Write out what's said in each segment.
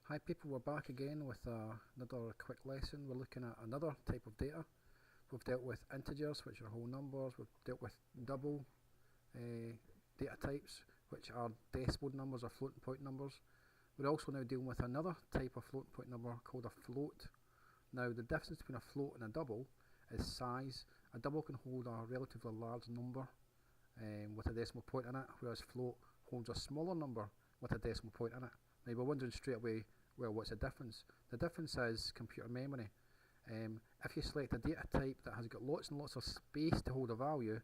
Hi people, we're back again with another quick lesson. We're looking at another type of data. We've dealt with integers, which are whole numbers. We've dealt with double data types, which are decimal numbers or floating point numbers. We're also now dealing with another type of floating point number called a float. Now the difference between a float and a double is size. A double can hold a relatively large number with a decimal point in it, whereas float holds a smaller number with a decimal point in it. Now you're wondering straight away, well, what's the difference? The difference is computer memory. If you select a data type that has got lots and lots of space to hold a value,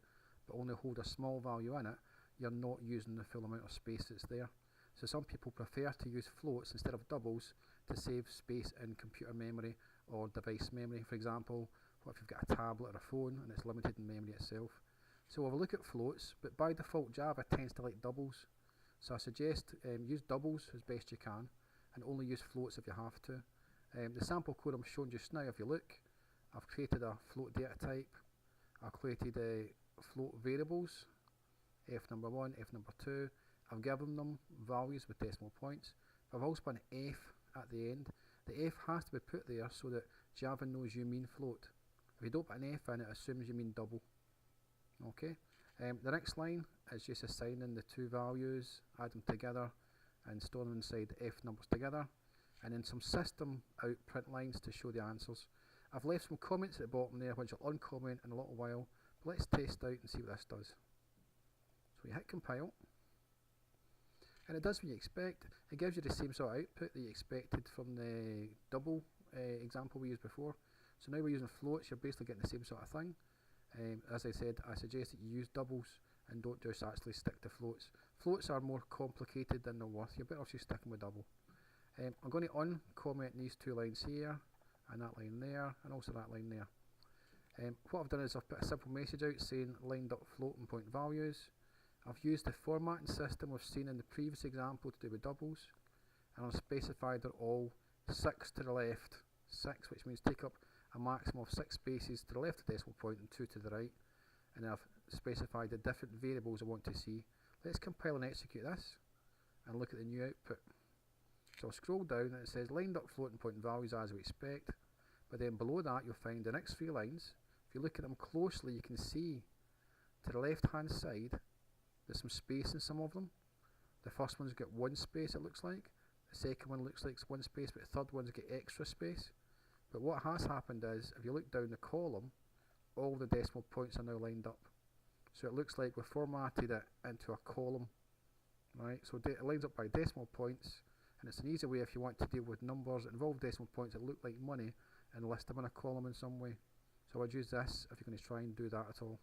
but only hold a small value in it, you're not using the full amount of space that's there. So some people prefer to use floats instead of doubles to save space in computer memory or device memory. For example, what if you've got a tablet or a phone and it's limited in memory itself? So we'll have a look at floats, but by default Java tends to like doubles. So I suggest use doubles as best you can, and only use floats if you have to. The sample code I'm showing just now, if you look, I've created a float data type. I've created float variables, f number 1, f number 2. I've given them values with decimal points. But I've also put an f at the end. The f has to be put there so that Java knows you mean float. If you don't put an f in, it assumes you mean double. Okay. The next line is just assigning the two values, add them together and store them inside the f numbers together, and then some system out print lines to show the answers. I've left some comments at the bottom there which I'll uncomment in a little while, but let's test out and see what this does. So we hit compile, and it does what you expect. It gives you the same sort of output that you expected from the double example we used before. So now we're using floats, you're basically getting the same sort of thing. As I said, I suggest that you use doubles and don't just actually stick to floats. Floats are more complicated than they're worth. You're better off just sticking with double. I'm going to uncomment these two lines here, and that line there, and also that line there. What I've done is I've put a simple message out saying line.floating point values. I've used the formatting system we've seen in the previous example to do with doubles, and I've specified they're all 6 to the left. 6, which means take up a maximum of 6 spaces to the left of the decimal point and 2 to the right, and I've specified the different variables I want to see. Let's compile and execute this and look at the new output. So I'll scroll down and it says line.floating point values as we expect, but then below that you'll find the next 3 lines. If you look at them closely, you can see to the left hand side there's some space in some of them. The first one's got 1 space, it looks like. The second one looks like it's 1 space, but the third one's got extra space. But what has happened is, if you look down the column, all the decimal points are now lined up. So it looks like we've formatted it into a column, right? So it lines up by decimal points, and it's an easy way if you want to deal with numbers that involve decimal points that look like money and list them in a column in some way. So I'd use this if you're going to try and do that at all.